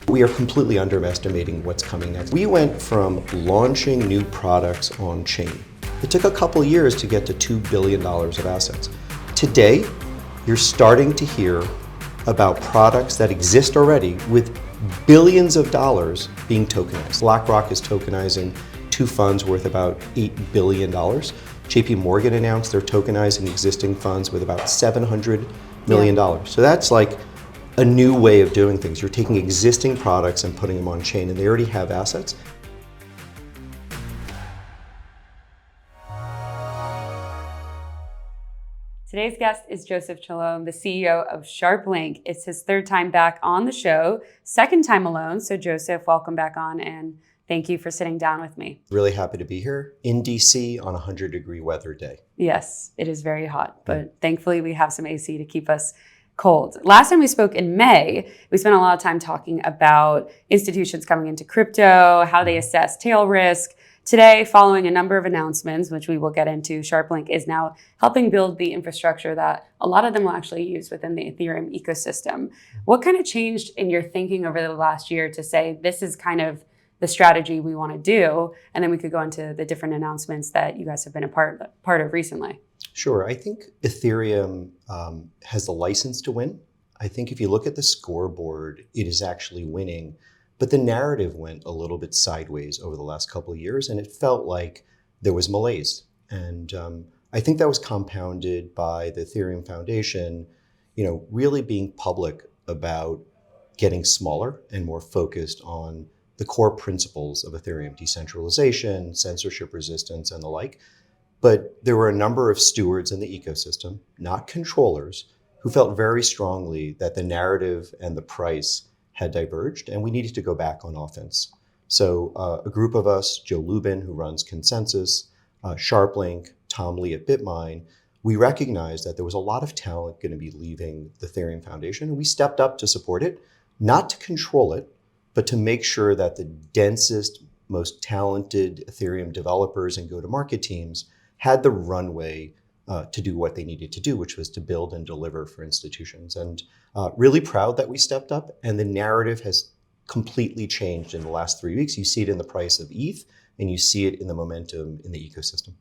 We are completely underestimating what's coming next. We went from launching new products on chain. It took a couple of years to get to $2 billion of assets. Today, you're starting to hear about products that exist already with billions of dollars being tokenized. BlackRock is tokenizing 2 funds worth about $8 billion. JP Morgan announced they're tokenizing existing funds with about $700 million. So that's like a new way of doing things. You're taking existing products and putting them on chain, and they already have assets. Today's guest is Joseph Chalom, the CEO of Sharplink. It's his 3rd time back on the show, 2nd time alone. So Joseph, welcome back on, and thank you for sitting down with me. Really happy to be here in DC on a 100-degree weather day. Yes, it is very hot, but thankfully we have some AC to keep us cold. Last time we spoke in May, we spent a lot of time talking about institutions coming into crypto, how they assess tail risk. Today, following a number of announcements, which we will get into, Sharplink is now helping build the infrastructure that a lot of them will actually use within the Ethereum ecosystem. What kind of changed in your thinking over the last year to say this is kind of the strategy we want to do? And then we could go into the different announcements that you guys have been a part of recently. Sure. I think Ethereum has the license to win. I think if you look at the scoreboard, it is actually winning. But the narrative went a little bit sideways over the last couple of years, and it felt like there was malaise. And I think that was compounded by the Ethereum Foundation, really being public about getting smaller and more focused on the core principles of Ethereum: decentralization, censorship resistance, and the like. But there were a number of stewards in the ecosystem, not controllers, who felt very strongly that the narrative and the price had diverged, and we needed to go back on offense. So a group of us, Joe Lubin, who runs Consensus, Sharplink, Tom Lee at Bitmine, we recognized that there was a lot of talent going to be leaving the Ethereum Foundation, and we stepped up to support it, not to control it, but to make sure that the densest, most talented Ethereum developers and go-to-market teams had the runway to do what they needed to do, which was to build and deliver for institutions. And really proud that we stepped up, and the narrative has completely changed in the last 3 weeks. You see it in the price of ETH, and you see it in the momentum in the ecosystem.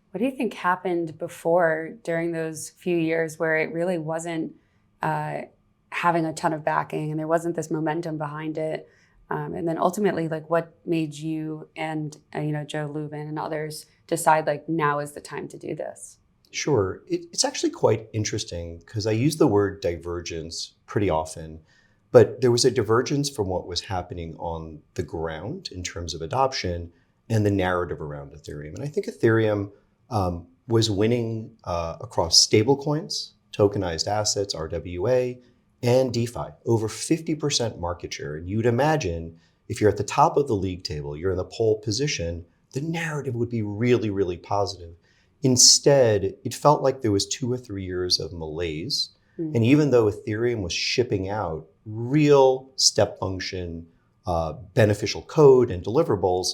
What do you think happened before, during those few years where it really wasn't having a ton of backing and there wasn't this momentum behind it? And then ultimately, what made you and Joe Lubin and others decide now is the time to do this? Sure. It's actually quite interesting because I use the word divergence pretty often, but there was a divergence from what was happening on the ground in terms of adoption and the narrative around Ethereum. And I think Ethereum was winning across stablecoins, tokenized assets, RWA, and DeFi, over 50% market share. And you'd imagine if you're at the top of the league table, you're in the pole position, the narrative would be really, really positive. Instead, it felt like there was 2 or 3 years of malaise. And even though Ethereum was shipping out real step function, beneficial code and deliverables,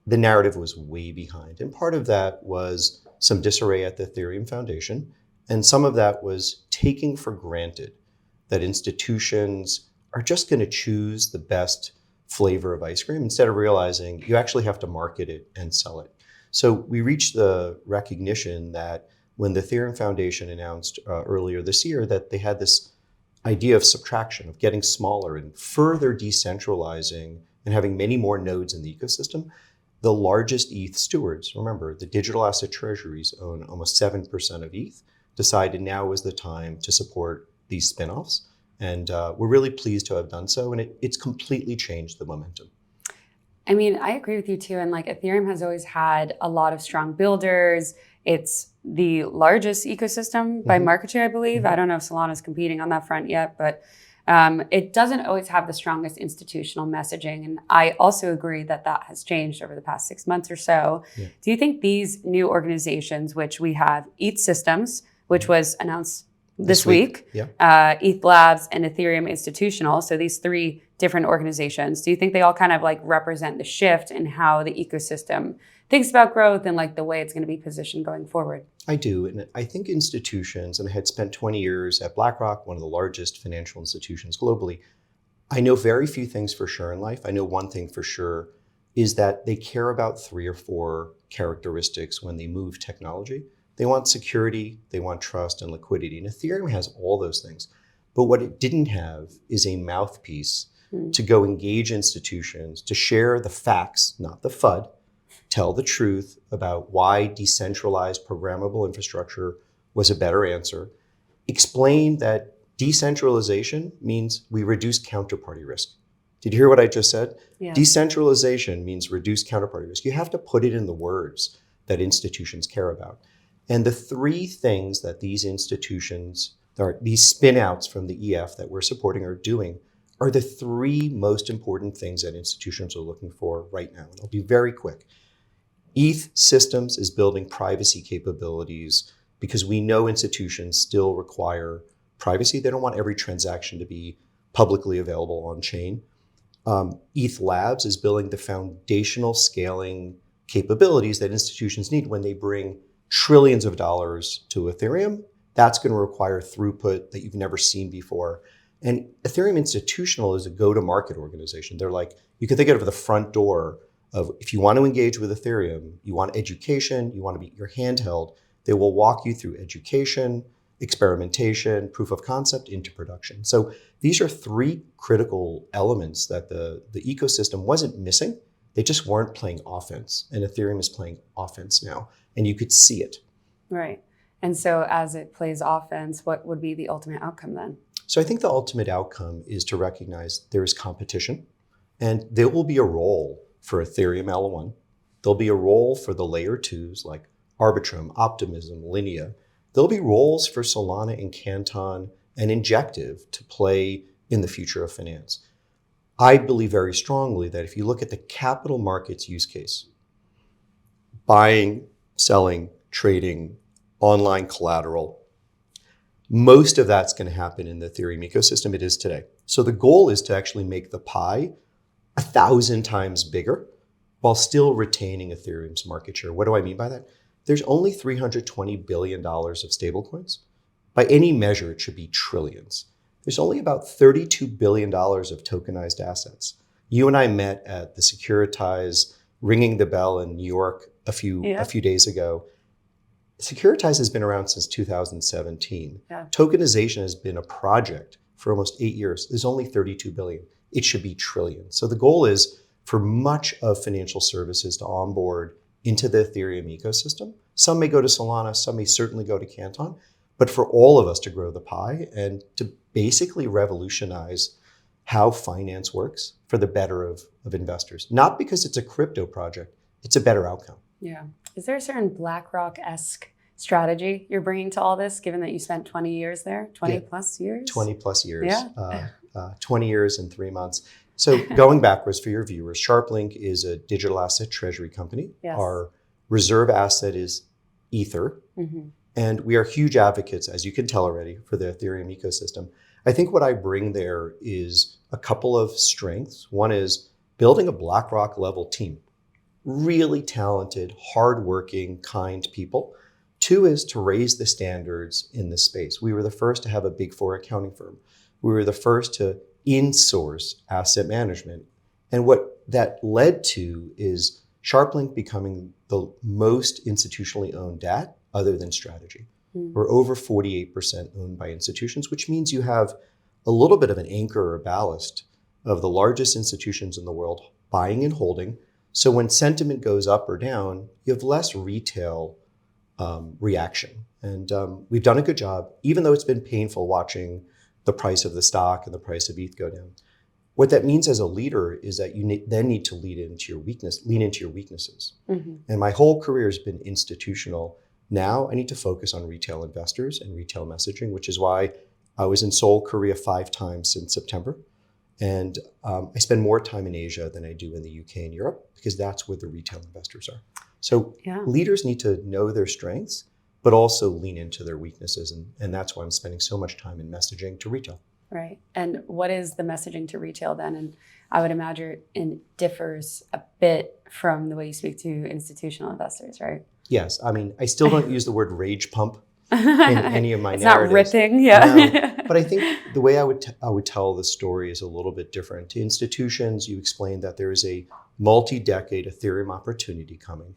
the narrative was way behind. And part of that was some disarray at the Ethereum Foundation. And some of that was taking for granted that institutions are just going to choose the best flavor of ice cream instead of realizing you actually have to market it and sell it. So we reached the recognition that when the Ethereum Foundation announced earlier this year that they had this idea of subtraction, of getting smaller and further decentralizing and having many more nodes in the ecosystem, the largest ETH stewards, remember, the digital asset treasuries own almost 7% of ETH, decided now was the time to support these spinoffs. And we're really pleased to have done so. And it's completely changed the momentum. I mean, I agree with you too. And Ethereum has always had a lot of strong builders. It's the largest ecosystem by market share, I believe. I don't know if Solana's competing on that front yet, but it doesn't always have the strongest institutional messaging. And I also agree that has changed over the past 6 months or so. Yeah. Do you think these new organizations, which we have ETH Systems, which was announced this week, ETH Labs and Ethereum Institutional, so these 3 different organizations, do you think they all kind of represent the shift in how the ecosystem thinks about growth and the way it's going to be positioned going forward? I do. And I think institutions, and I had spent 20 years at BlackRock, one of the largest financial institutions globally, I know very few things for sure in life. I know one thing for sure is that they care about 3 or 4 characteristics when they move technology. They want security, they want trust and liquidity. And Ethereum has all those things. But what it didn't have is a mouthpiece to go engage institutions, to share the facts, not the FUD, tell the truth about why decentralized programmable infrastructure was a better answer, explain that decentralization means we reduce counterparty risk. Did you hear what I just said? Yeah. Decentralization means reduce counterparty risk. You have to put it in the words that institutions care about. And the 3 things that these institutions, or these spin-outs from the EF that we're supporting are doing, are the 3 most important things that institutions are looking for right now. And I'll be very quick. ETH Systems is building privacy capabilities because we know institutions still require privacy. They don't want every transaction to be publicly available on chain. ETH Labs is building the foundational scaling capabilities that institutions need when they bring trillions of dollars to Ethereum. That's going to require throughput that you've never seen before. And Ethereum Institutional is a go-to-market organization. They're like, you can think of it as the front door of if you want to engage with Ethereum, you want education, you want to be your handheld, they will walk you through education, experimentation, proof of concept into production. So these are 3 critical elements that the ecosystem wasn't missing. They just weren't playing offense. And Ethereum is playing offense now. And you could see it. Right. And so as it plays offense, what would be the ultimate outcome then? So I think the ultimate outcome is to recognize there is competition. And there will be a role for Ethereum L1. There'll be a role for the layer 2s like Arbitrum, Optimism, Linea. There'll be roles for Solana and Canton and Injective to play in the future of finance. I believe very strongly that if you look at the capital markets use case, buying, selling, trading, online collateral, most of that's going to happen in the Ethereum ecosystem. It is today. So the goal is to actually make the pie 1,000 times bigger while still retaining Ethereum's market share. What do I mean by that? There's only $320 billion of stablecoins. By any measure, it should be trillions. There's only about $32 billion of tokenized assets. You and I met at the Securitize ringing the bell in New York a few days ago. Securitize has been around since 2017. Yeah. Tokenization has been a project for almost 8 years. There's only 32 billion. It should be trillions. So the goal is for much of financial services to onboard into the Ethereum ecosystem. Some may go to Solana, some may certainly go to Canton, but for all of us to grow the pie and to basically revolutionize how finance works for the better of investors. Not because it's a crypto project, it's a better outcome. Yeah. Is there a certain BlackRock-esque strategy you're bringing to all this, given that you spent 20 years there, 20 plus years? 20 plus years, Yeah. 20 years and 3 months. So going backwards for your viewers, Sharplink is a digital asset treasury company. Yes. Our reserve asset is Ether. Mm-hmm. And we are huge advocates, as you can tell already, for the Ethereum ecosystem. I think what I bring there is a couple of strengths. One is building a BlackRock level team. Really talented, hardworking, kind people. 2 is to raise the standards in this space. We were the first to have a Big 4 accounting firm. We were the first to in-source asset management. And what that led to is Sharplink becoming the most institutionally owned DAT other than strategy. We're over 48% owned by institutions, which means you have a little bit of an anchor or ballast of the largest institutions in the world buying and holding. So when sentiment goes up or down, you have less retail reaction. And we've done a good job, even though it's been painful watching the price of the stock and the price of ETH go down. What that means as a leader is that you then need to lean into your weaknesses. Mm-hmm. And my whole career has been institutional. Now I need to focus on retail investors and retail messaging, which is why I was in Seoul, Korea 5 times since September. And I spend more time in Asia than I do in the UK and Europe because that's where the retail investors are. So leaders need to know their strengths, but also lean into their weaknesses. And that's why I'm spending so much time in messaging to retail. Right. And what is the messaging to retail then? And I would imagine it differs a bit from the way you speak to institutional investors, right? Yes. I mean, I still don't use the word rage pump in any of my it's narratives. Not ripping, yeah. No, but I think the way I would tell the story is a little bit different. To institutions, you explain that there is a multi-decade Ethereum opportunity coming.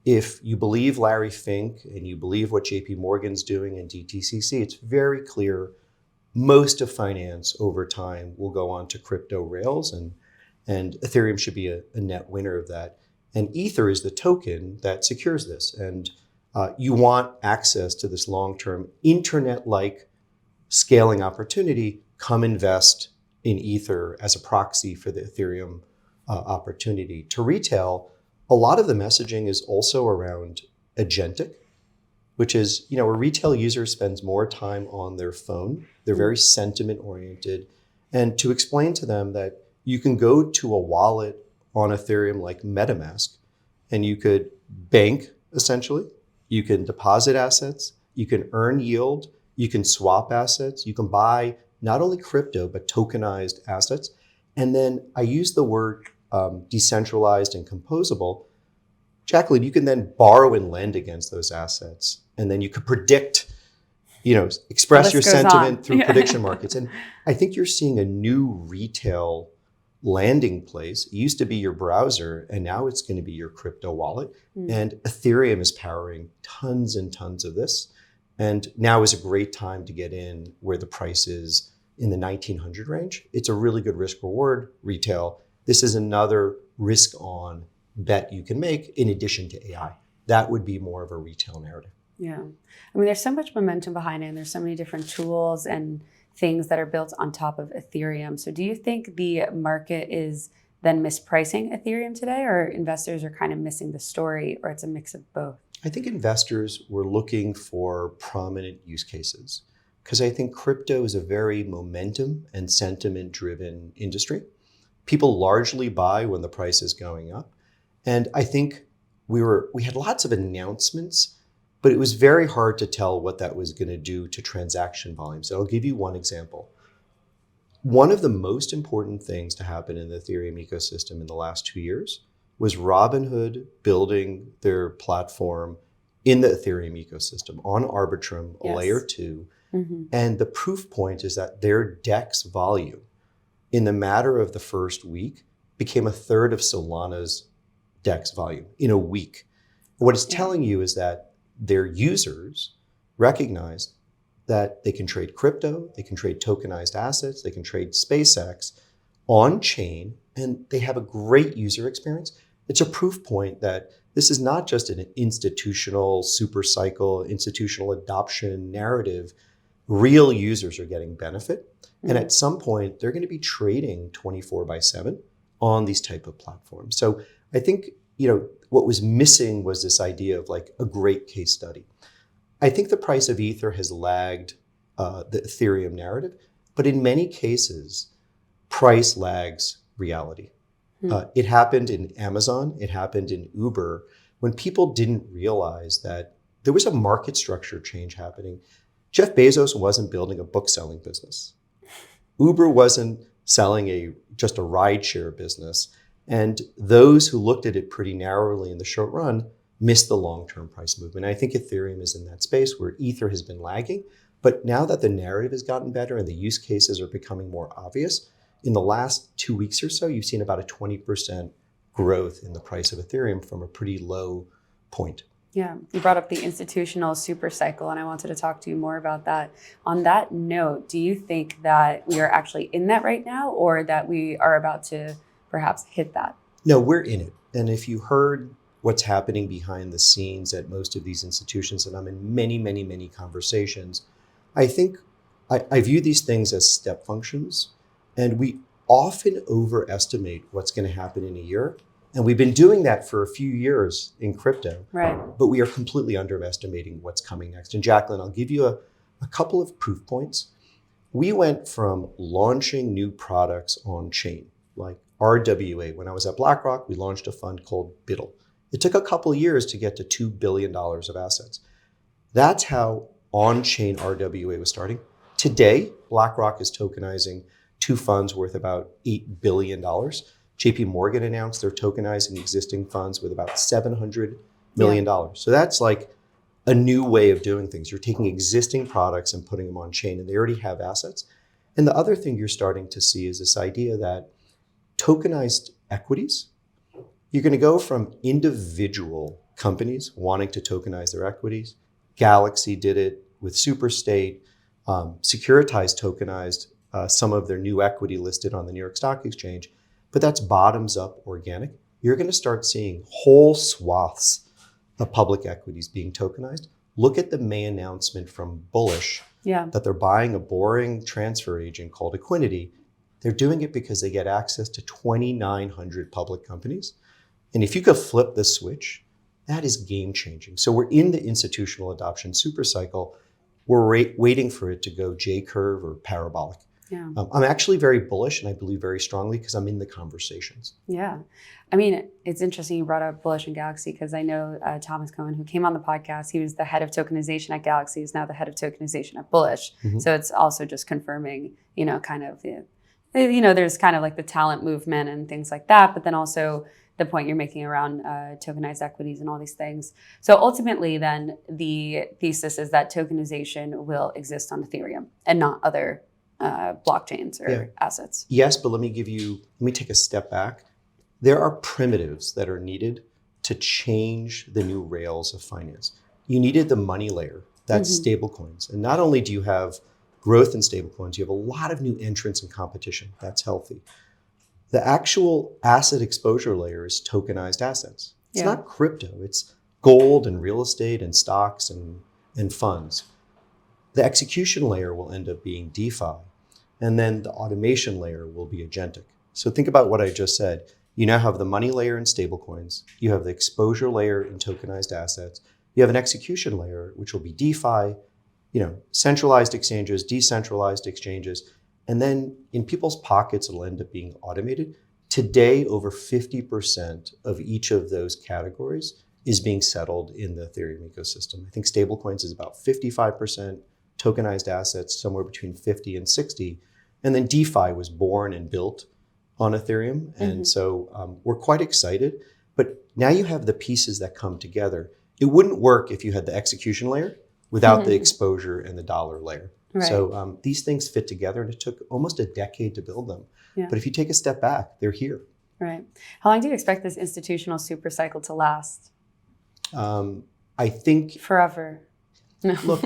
If you believe Larry Fink and you believe what JP Morgan's doing in DTCC, it's very clear most of finance over time will go on to crypto rails, and Ethereum should be a net winner of that. And Ether is the token that secures this. And you want access to this long-term internet-like scaling opportunity. Come invest in Ether as a proxy for the Ethereum opportunity. To retail, a lot of the messaging is also around agentic, which is, a retail user spends more time on their phone. They're very sentiment oriented. And to explain to them that you can go to a wallet on Ethereum like MetaMask, and you could bank essentially, you can deposit assets, you can earn yield, you can swap assets, you can buy not only crypto, but tokenized assets. And then I use the word decentralized and composable. Jacquelyn, you can then borrow and lend against those assets. And then you could predict, express your sentiment through prediction markets. And I think you're seeing a new retail landing place. It used to be your browser, and now it's going to be your crypto wallet. And Ethereum is powering tons and tons of this. And now is a great time to get in where the price is in the 1900 range. It's a really good risk reward retail. This is another risk on bet you can make in addition to AI. That would be more of a retail narrative. Yeah. I mean, there's so much momentum behind it, and there's so many different tools and things that are built on top of Ethereum. So do you think the market is then mispricing Ethereum today, or investors are kind of missing the story, or it's a mix of both? I think investors were looking for prominent use cases because I think crypto is a very momentum and sentiment driven industry. People largely buy when the price is going up. And I think we had lots of announcements, but it was very hard to tell what that was going to do to transaction volumes. So I'll give you one example. One of the most important things to happen in the Ethereum ecosystem in the last 2 years was Robinhood building their platform in the Ethereum ecosystem on Arbitrum, layer 2. And the proof point is that their DEX volume in the matter of the first week became a third of Solana's DEX volume in a week. What it's telling you is that their users recognize that they can trade crypto, they can trade tokenized assets, they can trade SpaceX on chain, and they have a great user experience. It's a proof point that this is not just an institutional supercycle, institutional adoption narrative. Real users are getting benefit. And at some point, they're going to be trading 24/7 on these type of platforms. So I think, what was missing was this idea of like a great case study. I think the price of Ether has lagged the Ethereum narrative, but in many cases, price lags reality. It happened in Amazon, it happened in Uber, when people didn't realize that there was a market structure change happening. Jeff Bezos wasn't building a book-selling business. Uber wasn't selling just a rideshare business. And those who looked at it pretty narrowly in the short run missed the long-term price movement. I think Ethereum is in that space where Ether has been lagging. But now that the narrative has gotten better and the use cases are becoming more obvious, in the last 2 weeks or so, you've seen about a 20% growth in the price of Ethereum from a pretty low point. Yeah, you brought up the institutional supercycle, and I wanted to talk to you more about that. On that note, do you think that we are actually in that right now, or that we are about to perhaps hit that? No, we're in it. And if you heard what's happening behind the scenes at most of these institutions, and I'm in many, many, many conversations, I think I view these things as step functions, and we often overestimate what's going to happen in a year. And we've been doing that for a few years in crypto, right? But we are completely underestimating what's coming next. And Jacquelyn, I'll give you a couple of proof points. We went from launching new products on chain, like RWA. When I was at BlackRock, we launched a fund called BIDL. It took a couple of years to get to $2 billion of assets. That's how on-chain RWA was starting. Today, BlackRock is tokenizing 2 funds worth about $8 billion. JP Morgan announced they're tokenizing existing funds with about $700 million. So that's like a new way of doing things. You're taking existing products and putting them on chain, and they already have assets. And the other thing you're starting to see is this idea that tokenized equities, you're going to go from individual companies wanting to tokenize their equities. Galaxy did it with Superstate. Securitize tokenized some of their new equity listed on the New York Stock Exchange, but that's bottoms up organic. You're going to start seeing whole swaths of public equities being tokenized. Look at the May announcement from Bullish that they're buying a boring transfer agent called Equinity. They're doing it because they get access to 2,900 public companies. And if you could flip the switch, that is game changing. So we're in the institutional adoption supercycle. We're waiting for it to go J-curve or parabolic. Yeah. I'm actually very bullish, and I believe very strongly because I'm in the conversations. Yeah. I mean, it's interesting you brought up Bullish and Galaxy because I know Thomas Cohen, who came on the podcast, he was the head of tokenization at Galaxy, is now the head of tokenization at Bullish. Mm-hmm. So it's also just confirming, kind of, there's kind of like the talent movement and things like that, but then also the point you're making around tokenized equities and all these things. So ultimately then the thesis is that tokenization will exist on Ethereum and not other blockchains or assets. Yes, but let me take a step back. There are primitives that are needed to change the new rails of finance. You needed the money layer, that's stablecoins. And not only do you have growth in stablecoins, you have a lot of new entrants and competition. That's healthy. The actual asset exposure layer is tokenized assets. It's not crypto. It's gold and real estate and stocks and funds. The execution layer will end up being DeFi. And then the automation layer will be agentic. So think about what I just said. You now have the money layer in stablecoins. You have the exposure layer in tokenized assets. You have an execution layer, which will be DeFi, centralized exchanges, decentralized exchanges. And then in people's pockets, it'll end up being automated. Today, over 50% of each of those categories is being settled in the Ethereum ecosystem. I think stablecoins is about 55%, tokenized assets somewhere between 50 and 60. And then DeFi was born and built on Ethereum. And so we're quite excited. But now you have the pieces that come together. It wouldn't work if you had the execution layer without the exposure and the dollar layer. Right. So these things fit together, and it took almost a decade to build them. Yeah. But if you take a step back, they're here. Right. How long do you expect this institutional super cycle to last? I think forever. No. Look,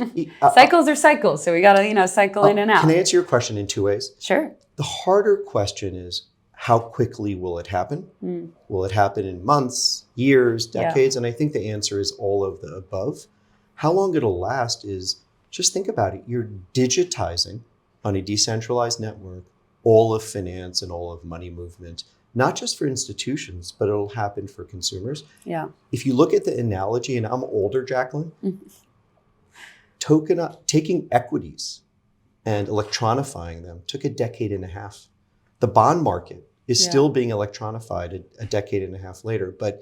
cycles are cycles, so we got to cycle in and out. Can I answer your question in two ways? Sure. The harder question is, how quickly will it happen? Will it happen in months, years, decades? Yeah. And I think the answer is all of the above. How long it'll last is, just think about it. You're digitizing on a decentralized network all of finance and all of money movement, not just for institutions, but it'll happen for consumers. Yeah. If you look at the analogy, and I'm older, Jacquelyn, taking equities and electronifying them took a decade and a half. The bond market is still being electronified a decade and a half later, but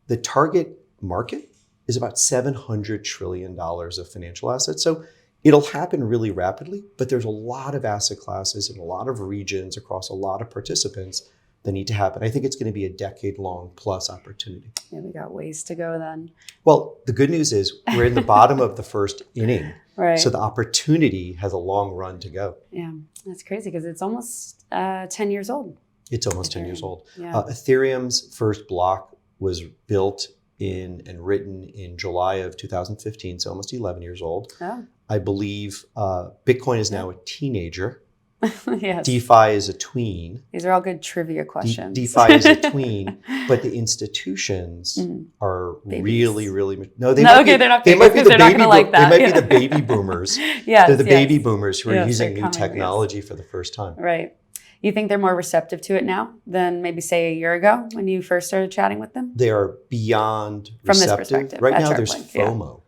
the target market is about $700 trillion of financial assets. So it'll happen really rapidly, but there's a lot of asset classes in a lot of regions across a lot of participants that need to happen. I think it's going to be a decade-long plus opportunity. Yeah, we got ways to go then. Well, the good news is we're in the bottom of the first inning. Right. So the opportunity has a long run to go. Yeah, that's crazy because it's almost 10 years old. It's almost Ethereum. 10 years old. Yeah. Ethereum's first block was built in and written in July of 2015, so almost 11 years old. Oh. I believe Bitcoin is now a teenager. Yes. DeFi is a tween. These are all good trivia questions. DeFi is a tween, but the institutions are Babies. really. They're not They might be the baby boomers. Yes, they're the baby boomers who are using new coming, technology for the first time. Right. You think they're more receptive to it now than maybe say a year ago when you first started chatting with them? They are beyond receptive. From this perspective. Right now, there's FOMO.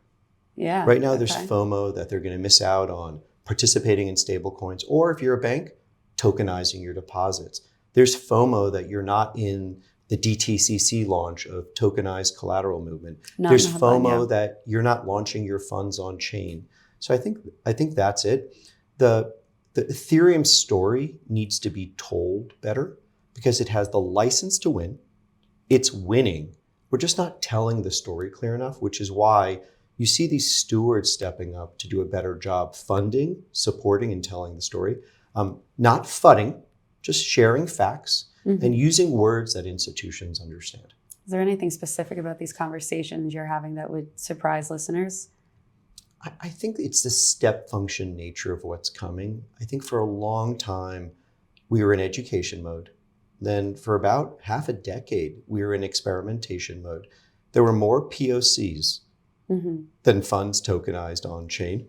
Yeah. Right now, there's FOMO that they're going to miss out on participating in stablecoins, or if you're a bank, tokenizing your deposits. There's FOMO that you're not in the DTCC launch of tokenized collateral movement. There's FOMO that you're not launching your funds on chain. So I think that's it. The Ethereum story needs to be told better because it has the license to win. It's winning. We're just not telling the story clear enough, which is why you see these stewards stepping up to do a better job funding, supporting, and telling the story. Not fudding, just sharing facts and using words that institutions understand. Is there anything specific about these conversations you're having that would surprise listeners? I think it's the step function nature of what's coming. I think for a long time, we were in education mode. Then for about half a decade, we were in experimentation mode. There were more POCs than funds tokenized on chain.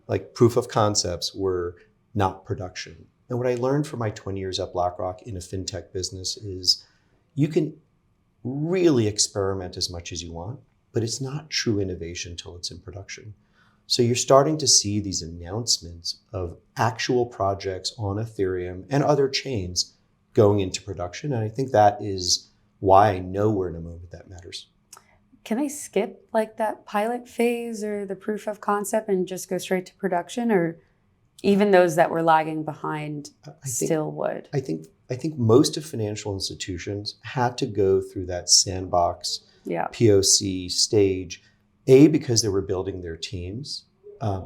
Like proof of concepts were not production. And what I learned from my 20 years at BlackRock in a fintech business is you can really experiment as much as you want, but it's not true innovation until it's in production. So you're starting to see these announcements of actual projects on Ethereum and other chains going into production. And I think that is why I know we're in a moment that matters. Can they skip like that pilot phase or the proof of concept and just go straight to production? Or even those that were lagging behind still would? I think most of financial institutions had to go through that sandbox POC stage, A, because they were building their teams,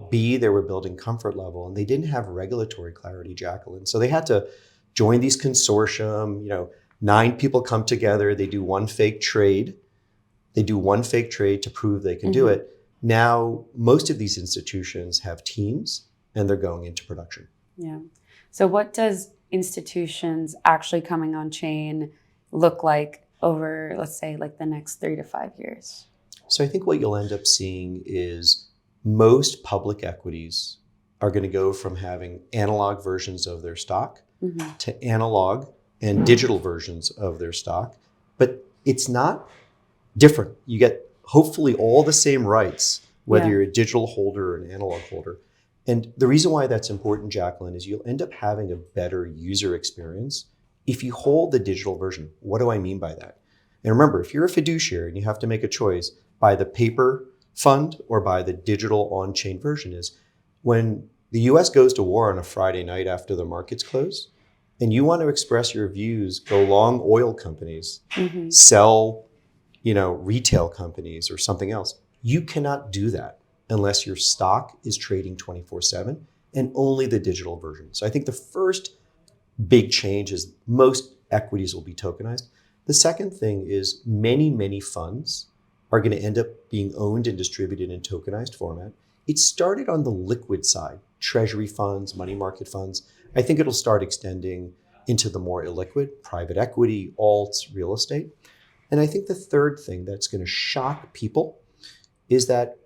B, they were building comfort level, and they didn't have regulatory clarity, Jacquelyn. So they had to join these consortium, 9 people come together, they do one fake trade. They do one fake trade to prove they can do it. Now, most of these institutions have teams and they're going into production. Yeah. So what does institutions actually coming on chain look like over, let's say, like the next 3 to 5 years? So I think what you'll end up seeing is most public equities are going to go from having analog versions of their stock to analog and digital versions of their stock. But it's not different. You get hopefully all the same rights, whether you're a digital holder or an analog holder. And the reason why that's important, Jacquelyn, is you'll end up having a better user experience if you hold the digital version. What do I mean by that? And remember, if you're a fiduciary and you have to make a choice, buy the paper fund or buy the digital on-chain version, is when the US goes to war on a Friday night after the markets close, and you want to express your views, go long oil companies, sell retail companies or something else. You cannot do that unless your stock is trading 24/7 and only the digital version. So I think the first big change is most equities will be tokenized. The second thing is many funds are going to end up being owned and distributed in tokenized format. It started on the liquid side, treasury funds, money market funds. I think it'll start extending into the more illiquid, private equity, alts, real estate. And I think the third thing that's going to shock people is that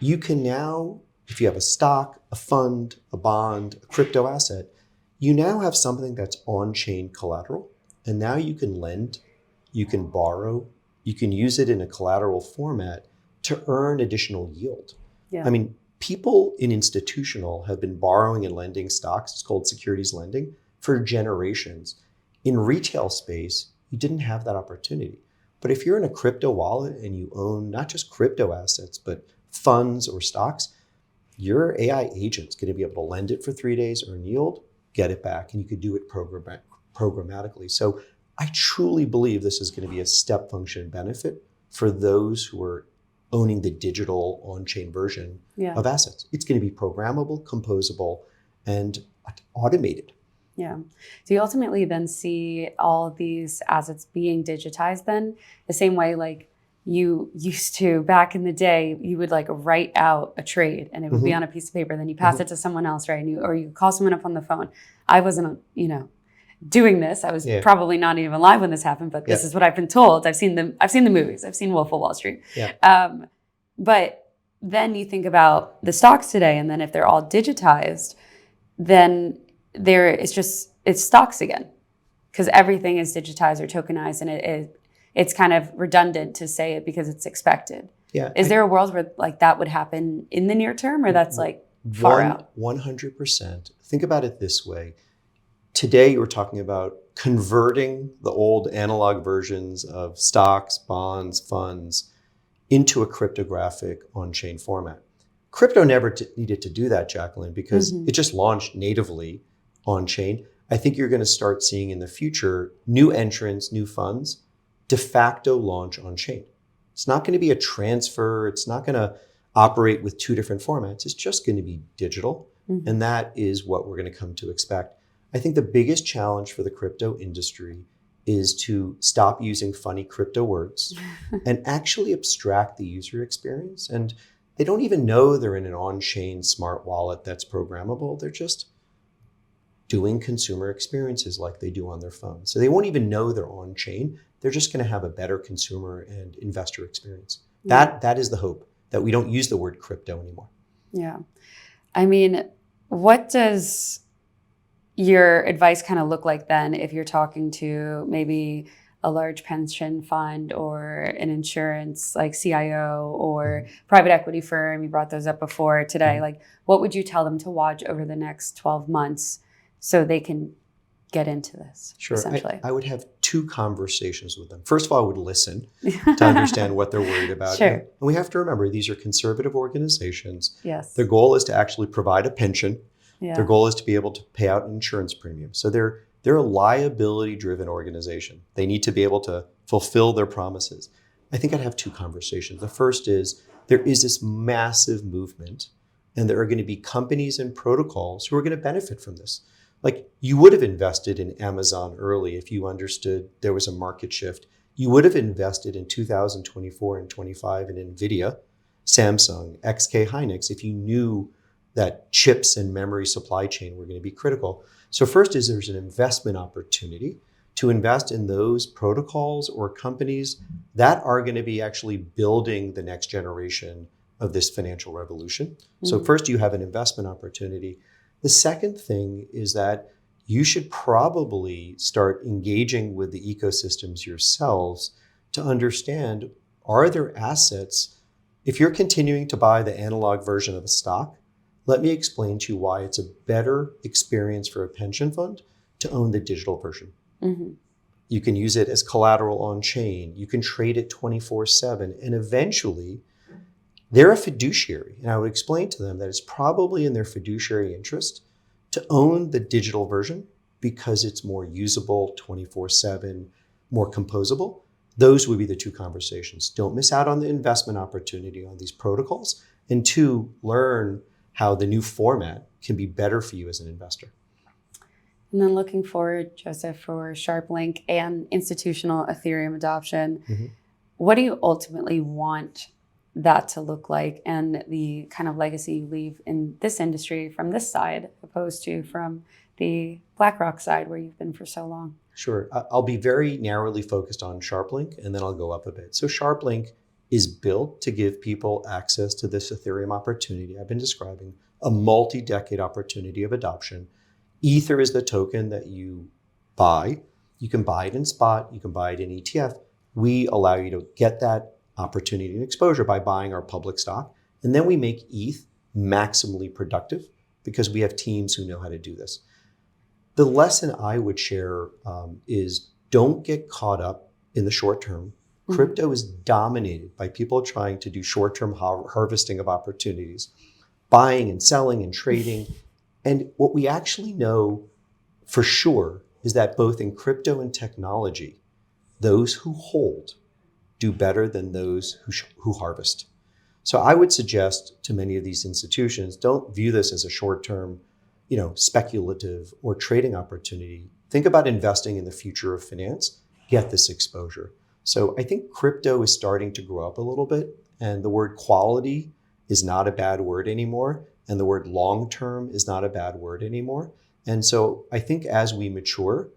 you can now, if you have a stock, a fund, a bond, a crypto asset, you now have something that's on-chain collateral. And now you can lend, you can borrow, you can use it in a collateral format to earn additional yield. Yeah. I mean, people in institutional have been borrowing and lending stocks, it's called securities lending, for generations. In retail space, you didn't have that opportunity. But if you're in a crypto wallet and you own not just crypto assets, but funds or stocks, your AI agent's going to be able to lend it for 3 days, earn yield, get it back, and you could do it programmatically. So I truly believe this is going to be a step function benefit for those who are owning the digital on-chain version of assets. It's going to be programmable, composable, and automated. Yeah. So you ultimately then see all of these assets being digitized then the same way like you used to back in the day, you would like write out a trade and it would be on a piece of paper. Then you pass it to someone else, right? And or you call someone up on the phone. I wasn't, doing this. I was probably not even alive when this happened, but this is what I've been told. I've seen the movies. I've seen Wolf of Wall Street. Yeah. But then you think about the stocks today, and then if they're all digitized, then it's stocks again, because everything is digitized or tokenized, and it's kind of redundant to say it because it's expected. Yeah. Is there a world where like that would happen in the near term, or that's like far out? 100%. Think about it this way. Today, you were talking about converting the old analog versions of stocks, bonds, funds into a cryptographic on-chain format. Crypto never needed to do that, Jacquelyn, because it just launched natively on-chain. I think you're going to start seeing in the future new entrants, new funds, de facto launch on-chain. It's not going to be a transfer. It's not going to operate with two different formats. It's just going to be digital. And that is what we're going to come to expect. I think the biggest challenge for the crypto industry is to stop using funny crypto words and actually abstract the user experience. And they don't even know they're in an on-chain smart wallet that's programmable. They're just doing consumer experiences like they do on their phone. So they won't even know they're on-chain. They're just going to have a better consumer and investor experience. That is the hope, that we don't use the word crypto anymore. Yeah. I mean, what does your advice kind of look like then if you're talking to maybe a large pension fund or an insurance like CIO or private equity firm? You brought those up before today. Like, what would you tell them to watch over the next 12 months so they can get into this? Sure. Essentially, I would have two conversations with them. First of all, I would listen to understand what they're worried about. Sure. And we have to remember, these are conservative organizations. Yes. Their goal is to actually provide a pension. Yeah. Their goal is to be able to pay out an insurance premium. So they're a liability-driven organization. They need to be able to fulfill their promises. I think I'd have two conversations. The first is, there is this massive movement, and there are going to be companies and protocols who are going to benefit from this. Like, you would have invested in Amazon early if you understood there was a market shift. You would have invested in 2024 and 25 in NVIDIA, Samsung, XK Hynix if you knew that chips and memory supply chain were going to be critical. So first is, there's an investment opportunity to invest in those protocols or companies that are going to be actually building the next generation of this financial revolution. So first, you have an investment opportunity. The second thing is that you should probably start engaging with the ecosystems yourselves to understand, are there assets? If you're continuing to buy the analog version of a stock, let me explain to you why it's a better experience for a pension fund to own the digital version. You can use it as collateral on chain. You can trade it 24/7. And eventually, they're a fiduciary. And I would explain to them that it's probably in their fiduciary interest to own the digital version because it's more usable, 24/7, more composable. Those would be the two conversations. Don't miss out on the investment opportunity on these protocols. And two, learn how the new format can be better for you as an investor. And then looking forward, Joseph, for Sharplink and institutional Ethereum adoption, what do you ultimately want that to look like, and the kind of legacy you leave in this industry from this side, opposed to from the BlackRock side where you've been for so long? Sure. I'll be very narrowly focused on Sharplink, and then I'll go up a bit. So Sharplink is built to give people access to this Ethereum opportunity I've been describing, a multi-decade opportunity of adoption. Ether is the token that you buy. You can buy it in spot. You can buy it in ETF. We allow you to get that opportunity and exposure by buying our public stock. And then we make ETH maximally productive because we have teams who know how to do this. The lesson I would share is, don't get caught up in the short term. Crypto is dominated by people trying to do short-term harvesting of opportunities, buying and selling and trading. And what we actually know for sure is that both in crypto and technology, those who hold do better than those who harvest. So I would suggest to many of these institutions, don't view this as a short-term, speculative or trading opportunity. Think about investing in the future of finance, get this exposure. So I think crypto is starting to grow up a little bit, and the word quality is not a bad word anymore, and the word long-term is not a bad word anymore. And so I think as we mature,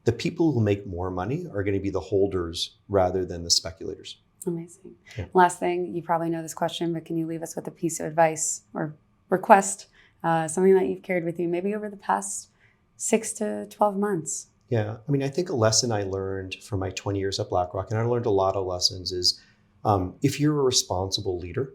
the people who make more money are going to be the holders rather than the speculators. Amazing. Yeah. Last thing, you probably know this question, but can you leave us with a piece of advice or request, something that you've carried with you maybe over the past 6 to 12 months? Yeah, I think a lesson I learned from my 20 years at BlackRock, and I learned a lot of lessons, is if you're a responsible leader,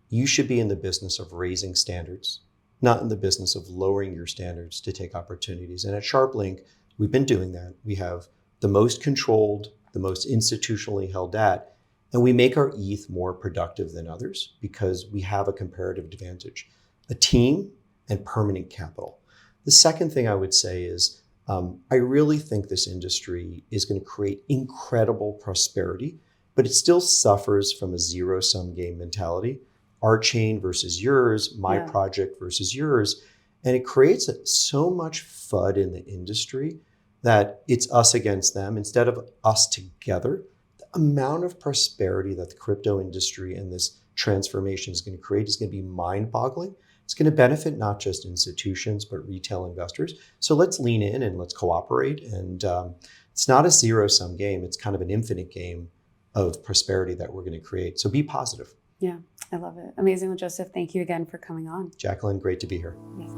you should be in the business of raising standards, not in the business of lowering your standards to take opportunities. And at Sharplink, we've been doing that. We have the most controlled, the most institutionally held at, and we make our ETH more productive than others because we have a comparative advantage, a team and permanent capital. The second thing I would say is, I really think this industry is going to create incredible prosperity, but it still suffers from a zero-sum game mentality. our chain versus yours, my Yeah. project versus yours. And it creates so much FUD in the industry that it's us against them instead of us together. The amount of prosperity that the crypto industry and this transformation is going to create is going to be mind-boggling. It's going to benefit not just institutions, but retail investors. So let's lean in and let's cooperate. And it's not a zero-sum game. It's kind of an infinite game of prosperity that we're going to create. So be positive. Yeah, I love it. Amazing. Well, Joseph, thank you again for coming on. Jacquelyn, great to be here. Yes.